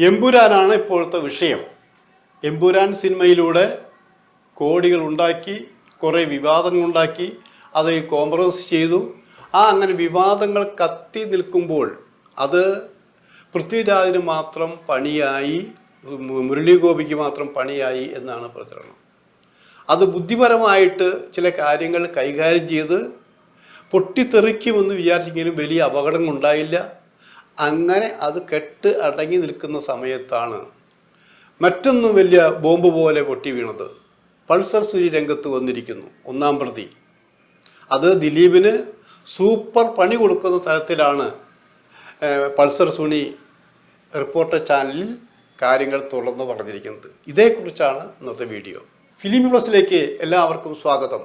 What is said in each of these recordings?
എമ്പുരാനാണ് ഇപ്പോഴത്തെ വിഷയം. എമ്പുരാൻ സിനിമയിലൂടെ കോടികൾ ഉണ്ടാക്കി, കുറേ വിവാദങ്ങളുണ്ടാക്കി, അത് കോംപ്രമൈസ് ചെയ്തു. അങ്ങനെ വിവാദങ്ങൾ കത്തി നിൽക്കുമ്പോൾ അത് പൃഥ്വിരാജിന് മാത്രം പണിയായി, മുരളീഗോപിക്ക് മാത്രം പണിയായി എന്നാണ് പ്രചരണം. അത് ബുദ്ധിപരമായിട്ട് ചില കാര്യങ്ങൾ കൈകാര്യം ചെയ്ത് പൊട്ടിത്തെറിക്കുമെന്ന് വിചാരിച്ചെങ്കിലും വലിയ അപകടങ്ങൾ ഉണ്ടായില്ല. അങ്ങനെ അത് കെട്ട് അടങ്ങി നിൽക്കുന്ന സമയത്താണ് മറ്റൊന്നും വലിയ ബോംബ് പോലെ പൊട്ടി വീണത്. പൾസർ സുനി രംഗത്ത് വന്നിരിക്കുന്നു, ഒന്നാം പ്രതി. അത് ദിലീപിന് സൂപ്പർ പണി കൊടുക്കുന്ന തരത്തിലാണ് പൾസർ സുനി റിപ്പോർട്ടർ ചാനലിൽ കാര്യങ്ങൾ തുറന്നു പറഞ്ഞിരിക്കുന്നത്. ഇതേക്കുറിച്ചാണ് ഇന്നത്തെ വീഡിയോ. ഫിലിം പ്ലസിലേക്ക് എല്ലാവർക്കും സ്വാഗതം.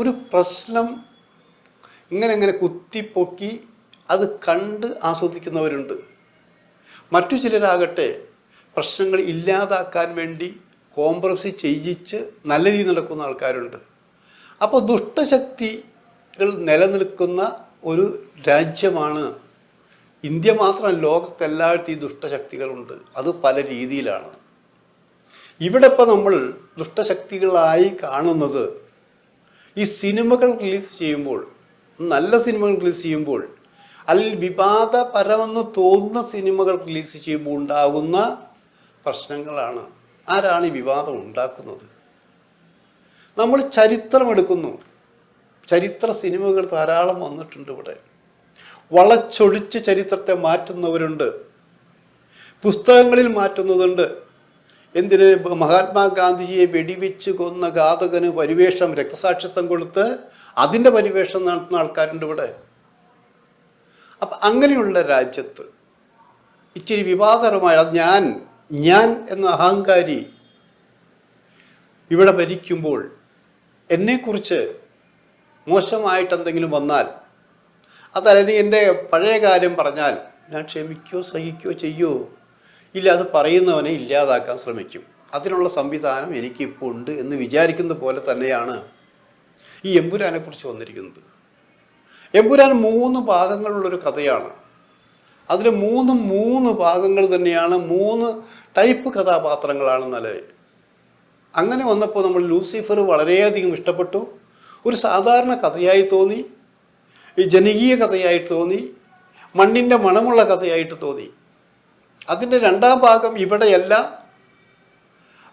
ഒരു പ്രശ്നം ഇങ്ങനെ കുത്തിപ്പൊക്കി അത് കണ്ട് ആസ്വദിക്കുന്നവരുണ്ട്. മറ്റു ചിലരാകട്ടെ പ്രശ്നങ്ങൾ ഇല്ലാതാക്കാൻ വേണ്ടി കോംപ്രമൈസ് ചെയ്യിച്ച് നല്ല രീതിയിൽ നടക്കുന്ന ആൾക്കാരുണ്ട്. അപ്പോൾ ദുഷ്ടശക്തികൾ നിലനിൽക്കുന്ന ഒരു രാജ്യമാണ് ഇന്ത്യ. മാത്രമല്ല, ലോകത്തെല്ലായിടത്തും ഈ ദുഷ്ടശക്തികളുണ്ട്. അത് പല രീതിയിലാണ്. ഇവിടെ ഇപ്പോൾ നമ്മൾ ദുഷ്ടശക്തികളായി കാണുന്നത് ഈ സിനിമകൾ റിലീസ് ചെയ്യുമ്പോൾ, നല്ല സിനിമകൾ റിലീസ് ചെയ്യുമ്പോൾ, അല്ലെങ്കിൽ വിവാദപരമെന്ന് തോന്നുന്ന സിനിമകൾ റിലീസ് ചെയ്യുമ്പോൾ ഉണ്ടാകുന്ന പ്രശ്നങ്ങളാണ്. ആരാണ് ഈ വിവാദം ഉണ്ടാക്കുന്നത്? നമ്മൾ ചരിത്രം എടുക്കുന്നു. ചരിത്ര സിനിമകൾ ധാരാളം വന്നിട്ടുണ്ട്. ഇവിടെ വളച്ചൊടിച്ച് ചരിത്രത്തെ മാറ്റുന്നവരുണ്ട്, പുസ്തകങ്ങളിൽ മാറ്റുന്നതുണ്ട്. എന്തിന്? മഹാത്മാഗാന്ധിജിയെ വെടിവെച്ച് കൊന്ന ഘാതകന് പരിവേഷം, രക്തസാക്ഷിത്വം കൊടുത്ത് അതിൻ്റെ പരിവേഷം നടത്തുന്ന ആൾക്കാരുണ്ട് ഇവിടെ. അപ്പം അങ്ങനെയുള്ള രാജ്യത്ത് ഇച്ചിരി വിവാദപരമായ ഞാൻ എന്ന അഹങ്കാരി ഇവിടെ ഭരിക്കുമ്പോൾ എന്നെക്കുറിച്ച് മോശമായിട്ട് എന്തെങ്കിലും വന്നാൽ, അതല്ലെങ്കിൽ എൻ്റെ പഴയ കാര്യം പറഞ്ഞാൽ ഞാൻ ക്ഷമിക്കുകയോ സഹിക്കുകയോ ചെയ്യുമോ? ഇല്ല, അത് പറയുന്നവനെ ഇല്ലാതാക്കാൻ ശ്രമിക്കും. അതിനുള്ള സംവിധാനം എനിക്കിപ്പോൾ ഉണ്ട് എന്ന് വിചാരിക്കുന്ന പോലെ തന്നെയാണ് ഈ എമ്പുരാനെ കുറിച്ച് വന്നിരിക്കുന്നത്. എമ്പുരാൻ 3 ഭാഗങ്ങളുള്ളൊരു കഥയാണ്. അതിൽ മൂന്ന് ഭാഗങ്ങൾ തന്നെയാണ്, 3 ടൈപ്പ് കഥാപാത്രങ്ങളാണ് നല്ലത്. അങ്ങനെ വന്നപ്പോൾ നമ്മൾ ലൂസിഫർ വളരെയധികം ഇഷ്ടപ്പെട്ടു. ഒരു സാധാരണ കഥയായി തോന്നി, ഈ ജനകീയ കഥയായിട്ട് തോന്നി, മണ്ണിൻ്റെ മണമുള്ള കഥയായിട്ട് തോന്നി. അതിൻ്റെ 2ാം ഭാഗം ഇവിടെയല്ല,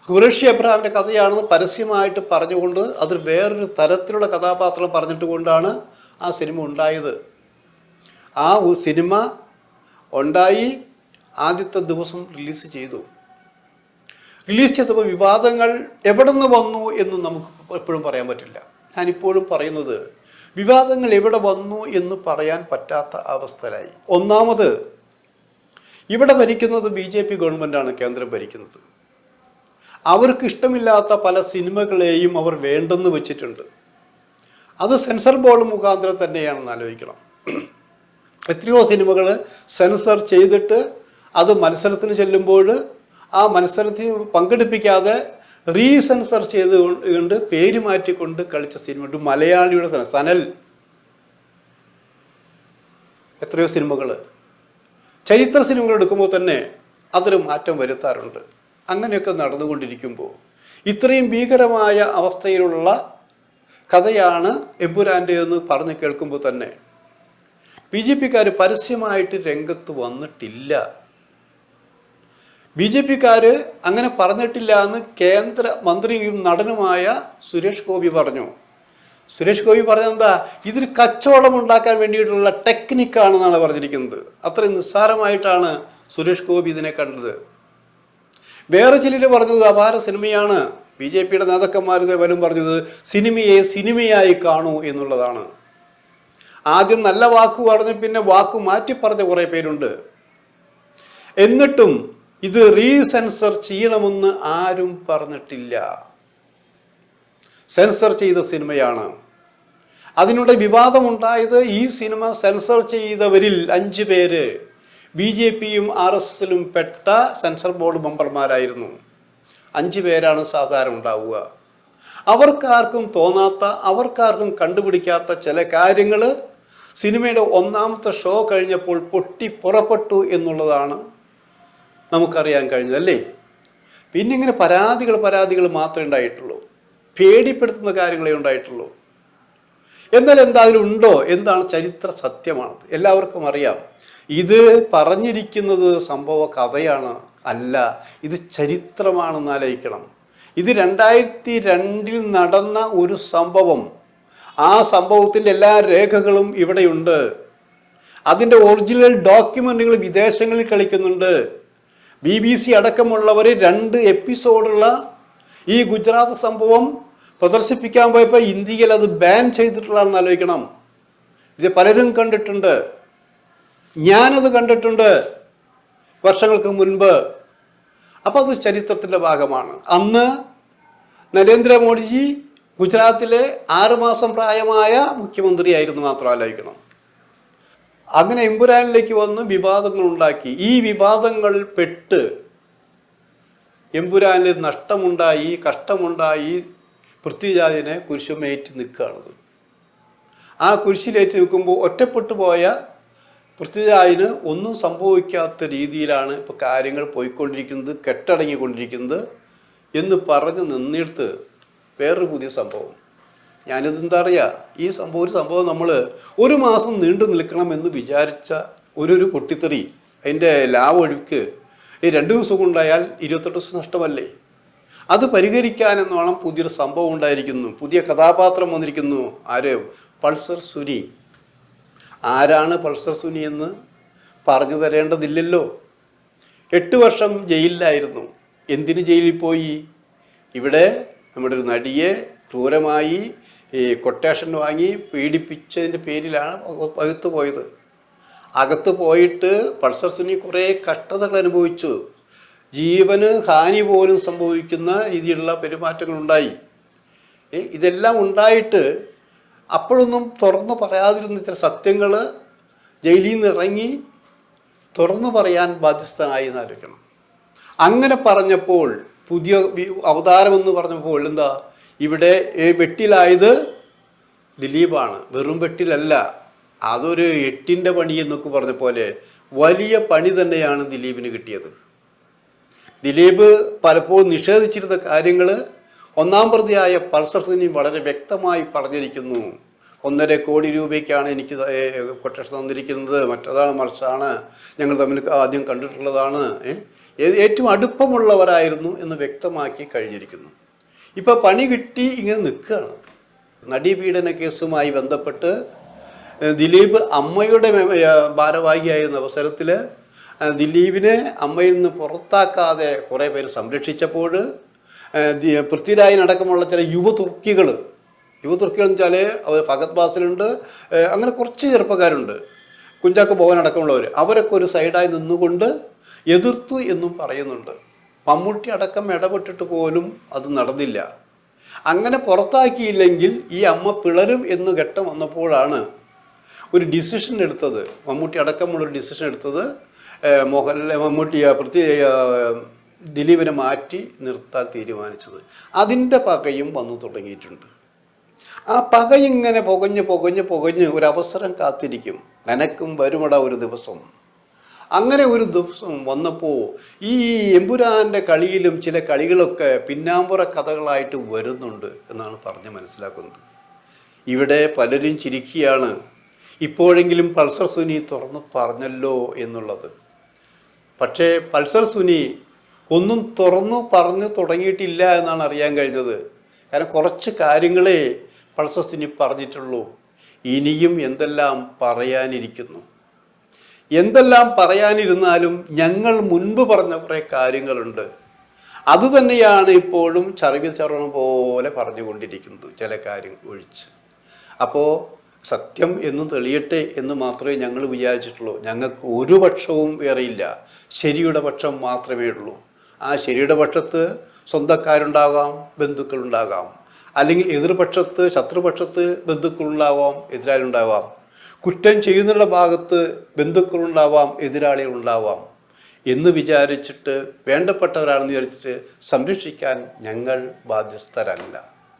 ഖുറേഷി അബ്രഹാമിൻ്റെ കഥയാണെന്ന് പരസ്യമായിട്ട് പറഞ്ഞുകൊണ്ട് അതിൽ വേറൊരു തരത്തിലുള്ള കഥാപാത്രം പറഞ്ഞിട്ട് കൊണ്ടാണ് ആ സിനിമ ഉണ്ടായത്. ആ സിനിമ ഉണ്ടായി ആദ്യത്തെ ദിവസം റിലീസ് ചെയ്തു. റിലീസ് ചെയ്തപ്പോൾ വിവാദങ്ങൾ എവിടെ നിന്ന് വന്നു എന്ന് നമുക്ക് എപ്പോഴും പറയാൻ പറ്റില്ല. ഞാനിപ്പോഴും പറയുന്നത് വിവാദങ്ങൾ എവിടെ വന്നു എന്ന് പറയാൻ പറ്റാത്ത അവസ്ഥയിലായി. ഒന്നാമത്, ഇവിടെ ഭരിക്കുന്നത് BJP ഗവൺമെൻറ്റാണ്, കേന്ദ്രം ഭരിക്കുന്നത്. അവർക്ക് ഇഷ്ടമില്ലാത്ത പല സിനിമകളെയും അവർ വേണ്ടെന്ന് വെച്ചിട്ടുണ്ട്. അത് സെൻസർ ബോർഡ് മുഖാന്തരം തന്നെയാണെന്ന് ആലോചിക്കണം. എത്രയോ സിനിമകൾ സെൻസർ ചെയ്തിട്ട് അത് മത്സരത്തിന് ചെല്ലുമ്പോൾ ആ മത്സരത്തിൽ പങ്കെടുപ്പിക്കാതെ റീസെൻസർ ചെയ്തുകൊണ്ട് പേര് മാറ്റിക്കൊണ്ട് കളിച്ച സിനിമ. മലയാളിയുടെ സനൽ, എത്രയോ സിനിമകൾ, ചരിത്ര സിനിമകൾ എടുക്കുമ്പോൾ തന്നെ അതൊരു മാറ്റം വരുത്താറുണ്ട്. അങ്ങനെയൊക്കെ നടന്നുകൊണ്ടിരിക്കുമ്പോൾ ഇത്രയും ഭീകരമായ അവസ്ഥയിലുള്ള കഥയാണ് എമ്പുരാൻ്റെ എന്ന് പറഞ്ഞ് കേൾക്കുമ്പോൾ തന്നെ BJPക്കാർ പരസ്യമായിട്ട് രംഗത്ത് വന്നിട്ടില്ല. BJPക്കാർ അങ്ങനെ പറഞ്ഞിട്ടില്ല എന്ന് കേന്ദ്ര മന്ത്രിയും നടനുമായ സുരേഷ് ഗോപി പറഞ്ഞു. സുരേഷ് ഗോപി പറഞ്ഞെന്താ, ഇതൊരു കച്ചവടം ഉണ്ടാക്കാൻ വേണ്ടിയിട്ടുള്ള ടെക്നിക്കാണെന്നാണ് പറഞ്ഞിരിക്കുന്നത്. അത്രയും നിസ്സാരമായിട്ടാണ് സുരേഷ് ഗോപി ഇതിനെ കണ്ടത്. വേറെ ചിലർ പറഞ്ഞത് അപാര സിനിമയാണ്. BJPയുടെ നേതാക്കന്മാരുടെ വരും പറഞ്ഞത് സിനിമയെ സിനിമയായി കാണൂ എന്നുള്ളതാണ്. ആദ്യം നല്ല വാക്ക് പറഞ്ഞ് പിന്നെ വാക്ക് മാറ്റി പറഞ്ഞ കുറേ പേരുണ്ട്. എന്നിട്ടും ഇത് റീസെൻസർ ചെയ്യണമെന്ന് ആരും പറഞ്ഞിട്ടില്ല. സെൻസർ ചെയ്ത സിനിമയാണ്. അതിനുള്ള വിവാദമുണ്ടായത് ഈ സിനിമ സെൻസർ ചെയ്തവരിൽ 5 പേര് BJPയും RSSലും പെട്ട സെൻസർ ബോർഡ് മെമ്പർമാരായിരുന്നു. 5 പേരാണ് സാധാരണ ഉണ്ടാവുക. അവർക്കാർക്കും തോന്നാത്ത, അവർക്കാർക്കും കണ്ടുപിടിക്കാത്ത ചില കാര്യങ്ങൾ സിനിമയുടെ ഒന്നാമത്തെ ഷോ കഴിഞ്ഞപ്പോൾ പൊട്ടി പുറപ്പെട്ടു എന്നുള്ളതാണ് നമുക്കറിയാൻ കഴിഞ്ഞത്, അല്ലേ? പിന്നെ ഇങ്ങനെ പരാതികൾ മാത്രമേ ഉണ്ടായിട്ടുള്ളൂ, പേടിപ്പെടുത്തുന്ന കാര്യങ്ങളേ ഉണ്ടായിട്ടുള്ളൂ. എന്നാൽ എന്തായാലും ഉണ്ടോ? എന്താണ് ചരിത്ര സത്യമാണ്, എല്ലാവർക്കും അറിയാം. ഇത് പറഞ്ഞിരിക്കുന്നത് സംഭവ കഥയാണ്, അല്ല, ഇത് ചരിത്രമാണെന്ന് ആലോചിക്കണം. ഇത് 2002 നടന്ന ഒരു സംഭവം. ആ സംഭവത്തിൻ്റെ എല്ലാ രേഖകളും ഇവിടെയുണ്ട്. അതിൻ്റെ ഒറിജിനൽ ഡോക്യുമെന്റുകൾ വിദേശങ്ങളിൽ കളിക്കുന്നുണ്ട്. BBC അടക്കമുള്ളവർ 2 എപ്പിസോഡുള്ള ഈ ഗുജറാത്ത് സംഭവം പ്രദർശിപ്പിക്കാൻ പോയപ്പോൾ ഇന്ത്യയിൽ അത് ബാൻ ചെയ്തിട്ടുള്ളതാണെന്ന് ആലോചിക്കണം. ഇത് പലരും കണ്ടിട്ടുണ്ട്, ഞാനത് കണ്ടിട്ടുണ്ട് വർഷങ്ങൾക്ക് മുൻപ്. അപ്പോൾ അത് ചരിത്രത്തിൻ്റെ ഭാഗമാണ്. അന്ന് നരേന്ദ്രമോദിജി ഗുജറാത്തിലെ 6 മാസം പ്രായമായ മുഖ്യമന്ത്രിയായിരുന്നു, മാത്രം ആലോചിക്കണം. അങ്ങനെ എമ്പുരാനിലേക്ക് വന്ന് വിവാദങ്ങൾ ഉണ്ടാക്കി. ഈ വിവാദങ്ങളിൽ പെട്ട് എമ്പുരാനിൽ നഷ്ടമുണ്ടായി, കഷ്ടമുണ്ടായി. പൃഥ്വിരാജിനെ കുരിശുമേറ്റ് നിൽക്കുകയാണത്. ആ കുരിശിലേറ്റ് നിൽക്കുമ്പോൾ ഒറ്റപ്പെട്ടു പോയ പൃഥ്വിരാജിന് ഒന്നും സംഭവിക്കാത്ത രീതിയിലാണ് ഇപ്പോൾ കാര്യങ്ങൾ പോയിക്കൊണ്ടിരിക്കുന്നത്, കെട്ടടങ്ങിക്കൊണ്ടിരിക്കുന്നത് എന്ന് പറഞ്ഞ് നിന്നിടത്ത് വേറൊരു പുതിയ സംഭവം. ഞാനിതെന്താ അറിയുക, ഈ സംഭവം നമ്മൾ 1 മാസം നീണ്ടു നിൽക്കണമെന്ന് വിചാരിച്ച ഒരു പൊട്ടിത്തെറി, അതിൻ്റെ ലാഭൊഴുക്ക് 2 ദിവസം കൊണ്ടായാൽ 28 ദിവസം നഷ്ടമല്ലേ? അത് പരിഹരിക്കാനെന്നോണം പുതിയൊരു സംഭവം ഉണ്ടായിരിക്കുന്നു, പുതിയ കഥാപാത്രം വന്നിരിക്കുന്നു. ആര്? പൾസർ സുനി. ആരാണ് പൾസർ സുനി എന്ന് പറഞ്ഞു തരേണ്ടതില്ലല്ലോ. 8 വർഷം ജയിലിലായിരുന്നു. എന്തിന് ജയിലിൽ പോയി? ഇവിടെ നമ്മുടെ ഒരു നടിയെ ക്രൂരമായി കൊട്ടേഷൻ വാങ്ങി പീഡിപ്പിച്ചതിൻ്റെ പേരിലാണ് അകത്ത് പോയത്. അകത്ത് പോയിട്ട് പൾസർ സുനി കുറേ കഷ്ടതകൾ അനുഭവിച്ചു. ജീവന് ഹാനി പോലും സംഭവിക്കുന്ന രീതിയിലുള്ള പെരുമാറ്റങ്ങളുണ്ടായി. ഇതെല്ലാം ഉണ്ടായിട്ട് അപ്പോഴൊന്നും തുറന്നു പറയാതിരുന്ന ചില സത്യങ്ങൾ ജയിലിൽ നിന്ന് ഇറങ്ങി തുറന്നു പറയാൻ ബാധ്യസ്ഥനായി എന്നാലോചിക്കണം. അങ്ങനെ പറഞ്ഞപ്പോൾ, പുതിയ അവതാരമെന്ന് പറഞ്ഞപ്പോൾ എന്താ, ഇവിടെ വെട്ടിലായത് ദിലീപാണ്. വെറും വെട്ടിലല്ല, അതൊരു 8ൻ്റെ പണി എന്നൊക്കെ പറഞ്ഞ പോലെ വലിയ പണി തന്നെയാണ് ദിലീപിന് കിട്ടിയത്. ദിലീപ് പലപ്പോഴും നിഷേധിച്ചിരുന്ന കാര്യങ്ങൾ ഒന്നാം പ്രതിയായ പൾസർ സുനി വളരെ വ്യക്തമായി പറഞ്ഞിരിക്കുന്നു. 1.5 കോടി രൂപയ്ക്കാണ് എനിക്ക് കൊട്ടേഷൻ തന്നിരിക്കുന്നത്, മറ്റതാണ് മറിച്ചാണ്, ഞങ്ങൾ തമ്മിൽ ആദ്യം കണ്ടിട്ടുള്ളതാണ്, ഏറ്റവും അടുപ്പമുള്ളവരായിരുന്നു എന്ന് വ്യക്തമാക്കി കഴിഞ്ഞിരിക്കുന്നു. ഇപ്പോൾ പണി കിട്ടി ഇങ്ങനെ നിൽക്കുകയാണ്. നടിപീഡന കേസുമായി ബന്ധപ്പെട്ട് ദിലീപ് അമ്മയുടെ ഭാരവാഹിയായിരുന്ന അവസരത്തിൽ ദിലീപിനെ അമ്മയിൽ നിന്ന് പുറത്താക്കാതെ കുറേ പേര് സംരക്ഷിച്ചപ്പോൾ പൃഥ്വിരാജിനടക്കമുള്ള ചില യുവതുർക്കികൾ എന്ന് വെച്ചാൽ അവർ ഫഹദ് ഫാസിലുണ്ട്, അങ്ങനെ കുറച്ച് ചെറുപ്പക്കാരുണ്ട്, കുഞ്ചാക്കോ ബോബൻ അടക്കമുള്ളവർ, അവരൊക്കെ ഒരു സൈഡായി നിന്നുകൊണ്ട് എതിർത്തു എന്നും പറയുന്നുണ്ട്. മമ്മൂട്ടി അടക്കം ഇടപെട്ടിട്ട് പോലും അത് നടന്നില്ല. അങ്ങനെ പുറത്താക്കിയില്ലെങ്കിൽ ഈ അമ്മ പിളരും എന്ന് ഘട്ടം വന്നപ്പോഴാണ് ഒരു ഡിസിഷൻ എടുത്തത്, മമ്മൂട്ടി അടക്കമുള്ളൊരു ഡിസിഷൻ എടുത്തത്. ദിലീപിനെ മാറ്റി നിർത്താൻ തീരുമാനിച്ചത്. അതിൻ്റെ പകയും വന്നു തുടങ്ങിയിട്ടുണ്ട്. ആ പകയിങ്ങനെ പുകഞ്ഞ് ഒരവസരം കാത്തിരിക്കും. നിനക്കും വരുമട ഒരു ദിവസം. അങ്ങനെ ഒരു ദിവസം വന്നപ്പോൾ ഈ എമ്പുരാൻ്റെ കളിയിലും ചില കളികളൊക്കെ പിന്നാമ്പുറ കഥകളായിട്ട് വരുന്നുണ്ട് എന്നാണ് പറഞ്ഞ് മനസ്സിലാക്കുന്നത്. ഇവിടെ പലരും ചിരിക്കുകയാണ്, ഇപ്പോഴെങ്കിലും പൾസർ സുനി തുറന്ന് പറഞ്ഞല്ലോ എന്നുള്ളത്. പക്ഷേ പൾസർ സുനി ഒന്നും തുറന്നു പറഞ്ഞു തുടങ്ങിയിട്ടില്ല എന്നാണ് അറിയാൻ കഴിഞ്ഞത്. കാരണം കുറച്ച് കാര്യങ്ങളെ പൾസർ സുനി പറഞ്ഞിട്ടുള്ളൂ. ഇനിയും എന്തെല്ലാം പറയാനിരിക്കുന്നു. എന്തെല്ലാം പറയാനിരുന്നാലും ഞങ്ങൾ മുൻപ് പറഞ്ഞ കുറേ കാര്യങ്ങളുണ്ട്. അതുതന്നെയാണ് ഇപ്പോഴും ചറിവിൽ ചറവണം പോലെ പറഞ്ഞുകൊണ്ടിരിക്കുന്നത്, ചില കാര്യങ്ങൾ ഒഴിച്ച്. അപ്പോൾ സത്യം എന്നും തെളിയട്ടെ എന്ന് മാത്രമേ ഞങ്ങൾ വിചാരിച്ചിട്ടുള്ളൂ. ഞങ്ങൾക്ക് ഒരു പക്ഷവും വേറെയില്ല, ശരിയുടെ പക്ഷം മാത്രമേ ഉള്ളൂ. ആ ശരിയുടെ പക്ഷത്ത് സ്വന്തക്കാരുണ്ടാകാം, ബന്ധുക്കളുണ്ടാകാം, അല്ലെങ്കിൽ എതിർപക്ഷത്ത് ശത്രുപക്ഷത്ത് ബന്ധുക്കളുണ്ടാവാം, എതിരാളികളുണ്ടാവാം. കുറ്റം ചെയ്യുന്നവരുടെ ഭാഗത്ത് ബന്ധുക്കളുണ്ടാവാം, എതിരാളികളുണ്ടാവാം എന്ന് വിചാരിച്ചിട്ട്, വേണ്ടപ്പെട്ടവരാണെന്ന് വിചാരിച്ചിട്ട് സംരക്ഷിക്കാൻ ഞങ്ങൾ ബാധ്യസ്ഥരല്ല.